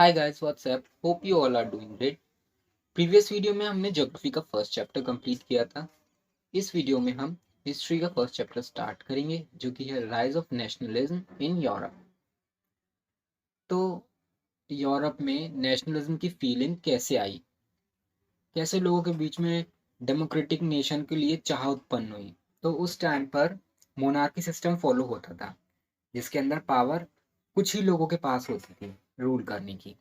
Hi guys what's up hope you all are doing great. Previous video में हमने geography का first chapter complete किया था। इस वीडियो में हम हिस्ट्री का फर्स्ट चैप्टर स्टार्ट करेंगे जो कि है rise of nationalism in Europe. तो यूरोप में नेशनलिज्म की फीलिंग कैसे आई, कैसे लोगों के बीच में डेमोक्रेटिक नेशन के लिए चाह उत्पन्न हुई। तो उस टाइम पर मोनार्की सिस्टम फॉलो होता था जिसके अंदर पावर कुछ ही लोगों के पास होती थी रूल करने की।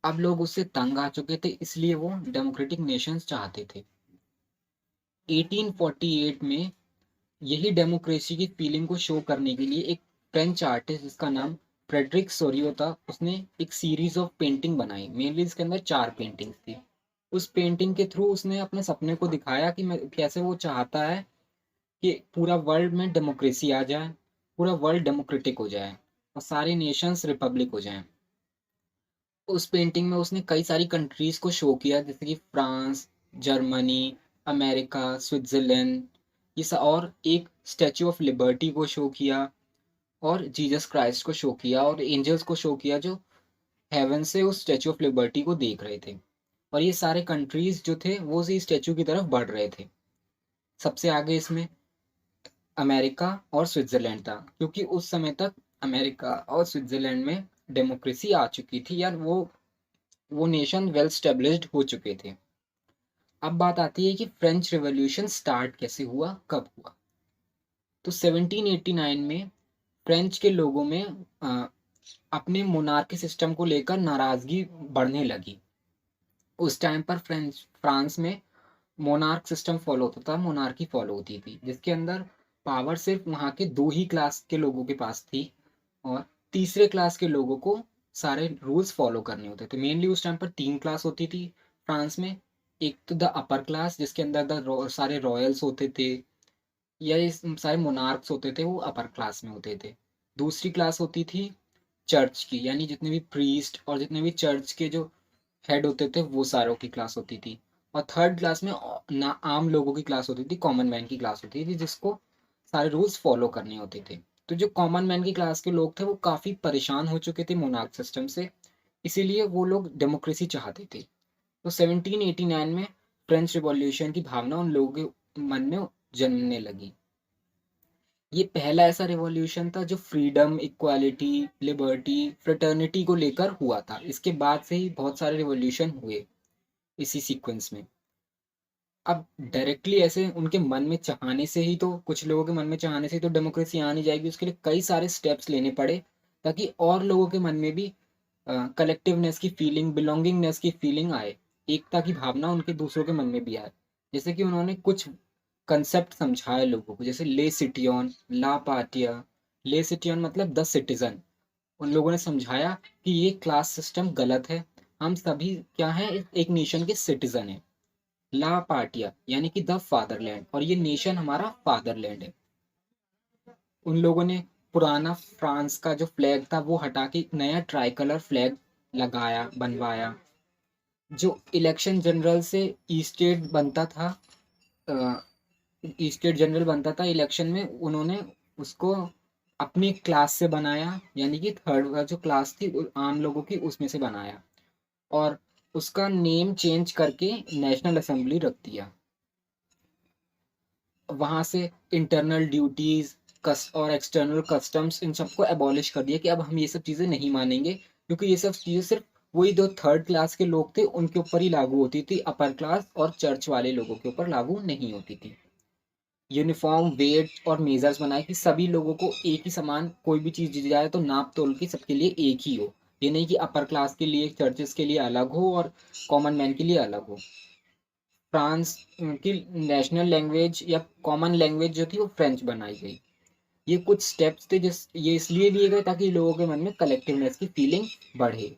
अब लोग उससे तंग आ चुके थे, इसलिए वो डेमोक्रेटिक नेशंस चाहते थे। 1848 में यही डेमोक्रेसी की फीलिंग को शो करने के लिए एक फ्रेंच आर्टिस्ट जिसका नाम फ्रेडरिक सोरियो था, उसने एक सीरीज ऑफ पेंटिंग बनाई। मेनली इसके अंदर 4 पेंटिंग्स थी। उस पेंटिंग के थ्रू उसने अपने सपने को दिखाया कि कैसे वो चाहता है कि पूरा वर्ल्ड में डेमोक्रेसी आ जाए, पूरा वर्ल्ड डेमोक्रेटिक हो जाए और सारे नेशंस रिपब्लिक हो जाएं। उस पेंटिंग में उसने कई सारी कंट्रीज को शो किया जैसे कि फ्रांस, जर्मनी, अमेरिका, स्विट्जरलैंड, ये सब, और एक स्टैचू ऑफ लिबर्टी को शो किया और जीसस क्राइस्ट को शो किया और एंजल्स को शो किया जो हेवन से उस स्टैचू ऑफ लिबर्टी को देख रहे थे। और ये सारे कंट्रीज जो थे वो उसी स्टैचू की तरफ बढ़ रहे थे। सबसे आगे इसमें अमेरिका और स्विट्जरलैंड था क्योंकि उस समय तक अमेरिका और स्विट्जरलैंड में डेमोक्रेसी आ चुकी थी यार, वो नेशन वेल स्टेब्लिश्ड हो चुके थे। अब बात आती है कि फ्रेंच रिवॉल्यूशन स्टार्ट कैसे हुआ, कब हुआ। तो 1789 में फ्रेंच के लोगों में अपने मोनार्की सिस्टम को लेकर नाराजगी बढ़ने लगी। उस टाइम पर फ्रांस में मोनार्क सिस्टम फॉलो होता था, मोनार्की फॉलो होती थी जिसके अंदर पावर सिर्फ वहाँ के 2 ही क्लास के लोगों के पास थी और तीसरे क्लास के लोगों को सारे रूल्स फॉलो करने होते थे। मेनली उस टाइम पर 3 क्लास होती थी फ्रांस में। एक तो द अपर क्लास जिसके अंदर सारे रॉयल्स होते थे या ये सारे मोनार्क्स होते थे, वो अपर क्लास में होते थे। दूसरी क्लास होती थी चर्च की, यानी जितने भी प्रीस्ट और जितने भी चर्च के जो हेड होते थे वो सारों की क्लास होती थी। और थर्ड क्लास में ना आम लोगों की क्लास होती थी, कॉमन मैन की क्लास होती थी जिसको सारे रूल्स फॉलो करने होते थे। तो जो कॉमन मैन की क्लास के लोग थे वो काफ़ी परेशान हो चुके थे मोनार्क सिस्टम से, इसीलिए वो लोग डेमोक्रेसी चाहते थे। तो 1789 में फ्रेंच रिवॉल्यूशन की भावना उन लोगों के मन में जन्मने लगी। ये पहला ऐसा रिवॉल्यूशन था जो फ्रीडम, इक्वालिटी, लिबर्टी, फ्रेटर्निटी को लेकर हुआ था। इसके बाद से ही बहुत सारे रिवॉल्यूशन हुए इसी सीक्वेंस में। अब डायरेक्टली ऐसे उनके मन में चाहने से ही, तो कुछ लोगों के मन में चाहने से ही तो डेमोक्रेसी आ नहीं जाएगी, उसके लिए कई सारे स्टेप्स लेने पड़े ताकि और लोगों के मन में भी कलेक्टिवनेस की फीलिंग, बिलोंगिंगनेस की फीलिंग आए, एकता की भावना उनके दूसरों के मन में भी आए। जैसे कि उन्होंने कुछ कंसेप्ट समझाए लोगों को, जैसे ले सिटियन, ला पार्टिया। ले सिटियन मतलब द सिटीजन। उन लोगों ने समझाया कि ये क्लास सिस्टम गलत है, हम सभी क्या हैं, एक नेशन के सिटीजन हैं। ला पार्टिया यानी कि द फादरलैंड, और ये नेशन हमारा फादरलैंड है। उन लोगों ने पुराना फ्रांस का जो फ्लैग था वो हटा के एक नया ट्राई कलर फ्लैग लगाया, बनवाया। जो इलेक्शन जनरल से ईस्टेट बनता था, ईस्टेट जनरल बनता था इलेक्शन में, उन्होंने उसको अपनी क्लास से बनाया, यानी कि थर्ड जो क्लास थी आम लोगों की उसमें से बनाया और उसका नेम चेंज करके नेशनल असेंबली रख दिया। वहाँ से इंटरनल ड्यूटीज और एक्सटर्नल कस्टम्स इन सबको एबॉलिश कर दिया कि अब हम ये सब चीज़ें नहीं मानेंगे, क्योंकि ये सब चीज़ें सिर्फ वही जो थर्ड क्लास के लोग थे उनके ऊपर ही लागू होती थी, अपर क्लास और चर्च वाले लोगों के ऊपर लागू नहीं होती थी। यूनिफॉर्म वेट और मेजर्स बनाए कि सभी लोगों को एक ही समान कोई भी चीज़ दी जाए तो नाप तोल के सबके लिए एक ही हो। ये नहीं कि अपर क्लास के लिए चर्चेस के लिए अलग हो और कॉमन मैन के लिए अलग हो। फ्रांस की नेशनल लैंग्वेज या कॉमन लैंग्वेज जो थी वो फ्रेंच बनाई गई। ये कुछ स्टेप्स थे जिस ये इसलिए लिए गए ताकि लोगों के मन में कलेक्टिवनेस की फीलिंग बढ़े।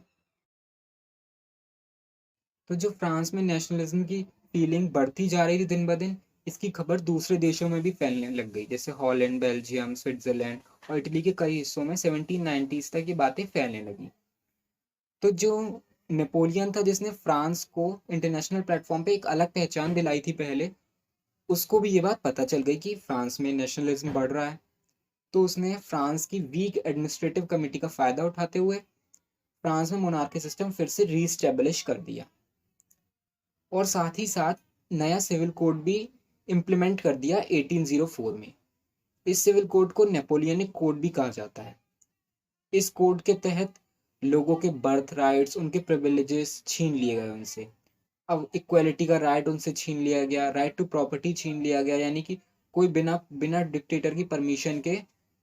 तो जो फ्रांस में नेशनलिज्म की फीलिंग बढ़ती जा रही थी दिन ब दिन, इसकी खबर दूसरे देशों में भी फैलने लग गई, जैसे हॉलैंड, बेल्जियम, स्विट्जरलैंड और इटली के कई हिस्सों में 1790s तक ये बातें फैलने लगी। तो जो नेपोलियन था जिसने फ्रांस को इंटरनेशनल प्लेटफॉर्म पे एक अलग पहचान दिलाई थी पहले, उसको भी ये बात पता चल गई कि फ्रांस में नेशनलिज्म बढ़ रहा है। तो उसने फ्रांस की वीक एडमिनिस्ट्रेटिव कमिटी का फ़ायदा उठाते हुए फ्रांस में मोनार्की सिस्टम फिर से रीस्टेब्लिश कर दिया और साथ ही साथ नया सिविल कोड भी इम्प्लीमेंट कर दिया 1804 में। इस सिविल कोड को नेपोलियनिक कोड भी कहा जाता है। इस कोड के तहत लोगों के बर्थ राइट्स, उनके प्रिविलेजेस छीन लिए गए उनसे। अब इक्वालिटी का राइट उनसे छीन लिया गया, राइट टू प्रॉपर्टी छीन लिया गया, यानी कि कोई बिना बिना डिक्टेटर की परमिशन के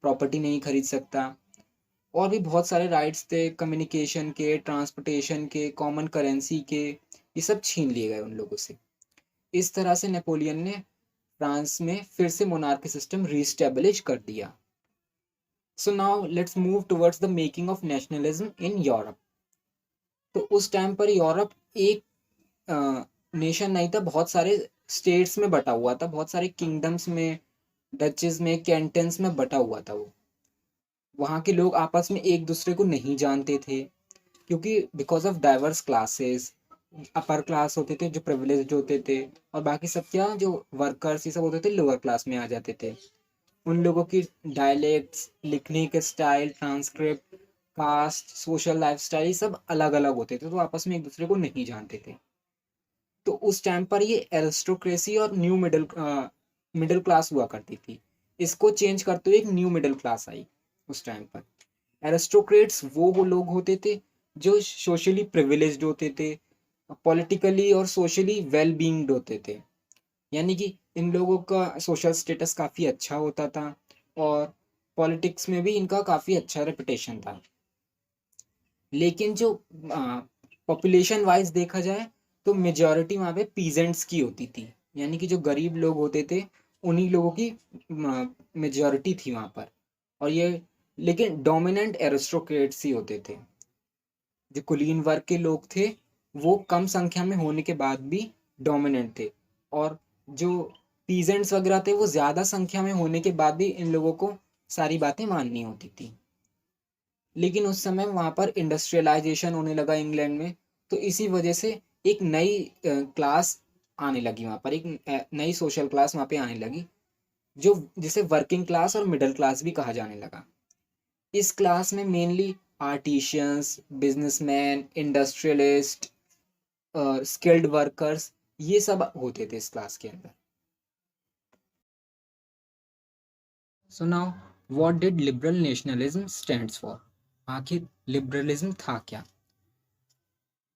प्रॉपर्टी नहीं खरीद सकता। और भी बहुत सारे राइट्स थे, कम्युनिकेशन के, ट्रांसपोर्टेशन के, कॉमन करेंसी के, ये सब छीन लिए गए उन लोगों से। इस तरह से नेपोलियन ने फ्रांस में फिर से मोनार्की सिस्टम रीस्टेब्लिश कर दिया। So now let's move towards the making of nationalism in Europe. तो उस टाइम पर यूरोप एक नेशन नहीं था, बहुत सारे स्टेट्स में बटा हुआ था, बहुत सारे किंगडम्स में, डचेस में, कैंटन्स में बटा हुआ था वो। वहाँ के लोग आपस में एक दूसरे को नहीं जानते थे, क्योंकि because of diverse classes, upper class होते थे जो प्रिविलेज्ड होते थे, और बाकी सब क्या जो वर्कर्स ये सब होते थे लोअर क्लास में आ जाते थे। उन लोगों की डायलेक्ट्स, लिखने के style, transcript, caste, social lifestyle, ये सब अलग अलग होते थे, तो आपस में एक दूसरे को नहीं जानते थे। तो उस टाइम पर ये एरिस्टोक्रेसी और न्यू मिडिल क्लास हुआ करती थी। इसको चेंज करते हुए एक न्यू मिडिल क्लास आई उस टाइम पर। एरिस्टोक्रेट्स वो लोग होते थे जो सोशली प्रिविलेज्ड होते थे, पॉलिटिकली और सोशली वेल बीइंग्ड होते थे, यानी कि इन लोगों का सोशल स्टेटस काफ़ी अच्छा होता था और पॉलिटिक्स में भी इनका काफ़ी अच्छा रेपुटेशन था। लेकिन जो पॉपुलेशन वाइज देखा जाए तो मेजॉरिटी वहाँ पे पीजेंट्स की होती थी, यानी कि जो गरीब लोग होते थे उन्हीं लोगों की मेजॉरिटी थी वहाँ पर। और ये लेकिन डोमिनेंट एरिस्टोक्रेट्स ही होते थे। जो कुलीन वर्ग के लोग थे वो कम संख्या में होने के बाद भी डोमिनेंट थे, और जो पीजेंट्स वगैरह थे वो ज़्यादा संख्या में होने के बाद भी इन लोगों को सारी बातें माननी होती थी। लेकिन उस समय वहाँ पर इंडस्ट्रियलाइजेशन होने लगा इंग्लैंड में, तो इसी वजह से एक नई क्लास आने लगी वहाँ पर, एक नई सोशल क्लास वहाँ पे आने लगी, जो जिसे वर्किंग क्लास और मिडिल क्लास भी कहा जाने लगा। इस क्लास में mainly artisans, businessman, industrialist, skilled workers, ये सब होते थे इस क्लास के अंदर। So now what did liberal nationalism stands for? आखिर लिबरलिज्म था क्या?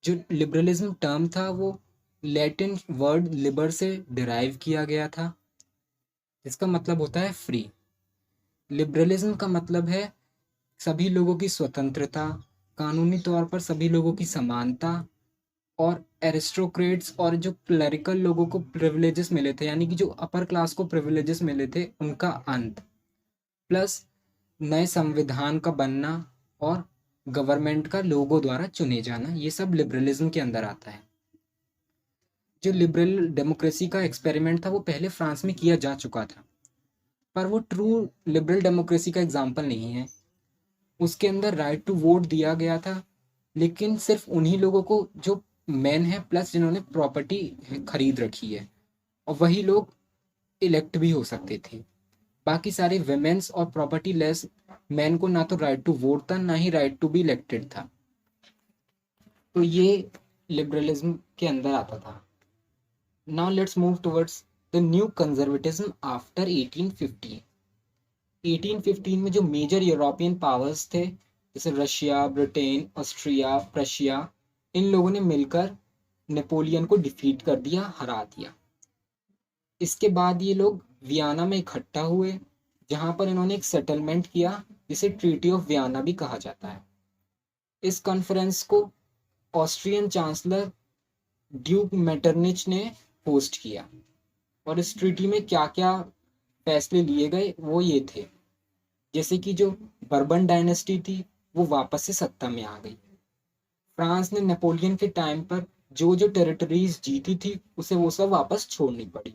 जो लिबरलिज्म टर्म था वो लैटिन वर्ड लिबर से डिराइव किया गया था, जिसका मतलब होता है फ्री। लिबरलिज्म का मतलब है सभी लोगों की स्वतंत्रता, कानूनी तौर पर सभी लोगों की समानता, और एरिस्टोक्रेट्स और जो क्लरिकल लोगों को प्रिविलेजेस मिले थे, यानी कि जो अपर क्लास को प्रिविलेजेस मिले थे, उनका अंत, प्लस नए संविधान का बनना और गवर्नमेंट का लोगों द्वारा चुने जाना, ये सब लिबरलिज्म के अंदर आता है। जो लिबरल डेमोक्रेसी का एक्सपेरिमेंट था वो पहले फ्रांस में किया जा चुका था, पर वो ट्रू लिबरल डेमोक्रेसी का एग्जाम्पल नहीं है। उसके अंदर राइट टू वोट दिया गया था, लेकिन सिर्फ उन्हीं लोगों को जो मैन है प्लस जिन्होंने प्रॉपर्टी खरीद रखी है, और वही लोग इलेक्ट भी हो सकते थे। बाकी सारे विमेंस और प्रॉपर्टी लेस मैन को ना तो राइट टू वोट था, ना ही राइट टू बी इलेक्टेड था। तो ये लिबरलिज्म के अंदर आता था। Now let's move towards the new conservatism after 1815। 1815 में जो मेजर यूरोपियन पावर्स थे, जैसे रशिया, ब्रिटेन, ऑस्ट्रिया, प्रशिया, इन लोगों ने मिलकर नेपोलियन को डिफीट कर दिया, हरा दिया। इसके बाद ये लोग वियना में इकट्ठा हुए, जहां पर इन्होंने एक सेटलमेंट किया जिसे ट्रीटी ऑफ वियना भी कहा जाता है। इस कॉन्फ्रेंस को ऑस्ट्रियन चांसलर ड्यूक मेटरनिच ने होस्ट किया, और इस ट्रीटी में क्या क्या फैसले लिए गए वो ये थे, जैसे कि जो बर्बन डायनेस्टी थी वो वापस से सत्ता में आ गई। फ्रांस ने नेपोलियन के टाइम पर जो जो टेरिटरीज जीती थी उसे वो सब वापस छोड़नी पड़ी।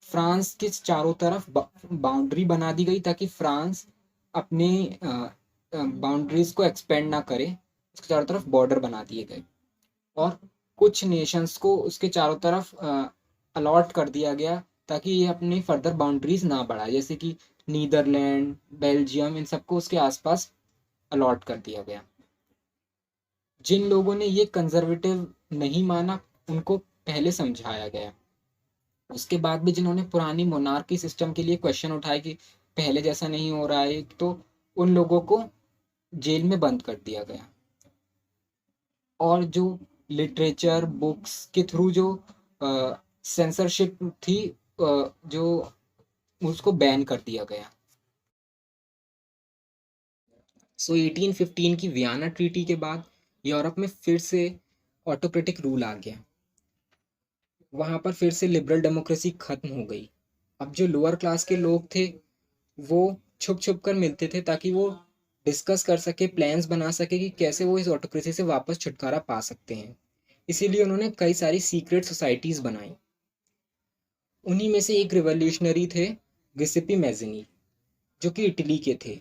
फ्रांस के चारों तरफ बाउंड्री बना दी गई ताकि फ्रांस अपने बाउंड्रीज को एक्सपेंड ना करे, उसके चारों तरफ बॉर्डर बना दिए गए, और कुछ नेशंस को उसके चारों तरफ अलॉट कर दिया गया ताकि ये अपनी फर्दर बाउंड्रीज ना बढ़ाए, जैसे कि नीदरलैंड, बेल्जियम, इन सबको उसके आसपास अलॉट कर दिया गया। जिन लोगों ने ये कंजर्वेटिव नहीं माना उनको पहले समझाया गया। उसके बाद भी जिन्होंने पुरानी मोनार्की सिस्टम के लिए क्वेश्चन उठाए कि पहले जैसा नहीं हो रहा है, तो उन लोगों को जेल में बंद कर दिया गया। और जो लिटरेचर बुक्स के थ्रू जो सेंसरशिप थी, जो उसको बैन कर दिया गया। सो 1815 की वियना ट्रीटी के बाद यूरोप में फिर से ऑटोक्रेटिक रूल आ गया। वहां पर फिर से लिबरल डेमोक्रेसी खत्म हो गई। अब जो लोअर क्लास के लोग थे वो छुप छुप कर मिलते थे ताकि वो डिस्कस कर सके, प्लान्स बना सके कि कैसे वो इस ऑटोक्रेसी से वापस छुटकारा पा सकते हैं। इसीलिए उन्होंने कई सारी सीक्रेट सोसाइटीज बनाई। उन्हीं में से एक रिवॉल्यूशनरी थे गिसेपी मैज़िनी, जो कि इटली के थे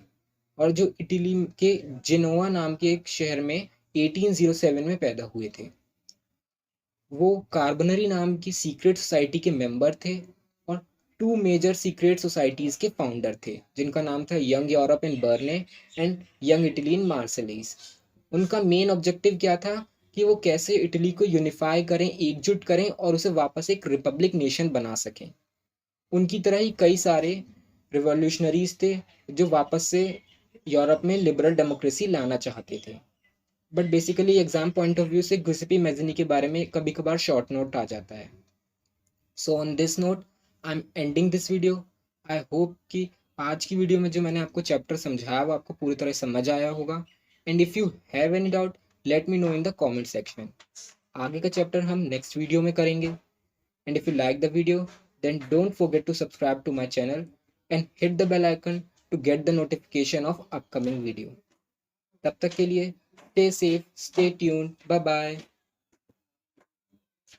और जो इटली के जिनोवा नाम के एक शहर में 1807 में पैदा हुए थे। वो कार्बनरी नाम की सीक्रेट सोसाइटी के मेंबर थे और टू मेजर सीक्रेट सोसाइटीज के फाउंडर थे, जिनका नाम था Young Europe in Berne and Young Italy in Marseilles. उनका मेन ऑब्जेक्टिव क्या था कि वो कैसे इटली को यूनिफाई करें, एकजुट करें और उसे वापस एक रिपब्लिक नेशन बना सकें। उनकी तरह ही कई सारे रिवॉल्यूशनरीज थे जो वापस से यूरोप में लिबरल डेमोक्रेसी लाना चाहते थे। But basically exam point of view से गिउसेपी मैज़िनी के बारे में कभी कभार शॉर्ट नोट आ जाता है। So on this note I am ending this video. I hope कि आज की वीडियो में जो मैंने आपको चैप्टर समझाया वो आपको पूरी तरह समझ आया होगा। And if you have any doubt let me know in the comment section. आगे का चैप्टर हम नेक्स्ट वीडियो में करेंगे। And if you like the video then don't forget to subscribe to my channel and hit the bell icon to get the notification of upcoming video. तब तक के लिए stay safe, stay tuned, bye bye.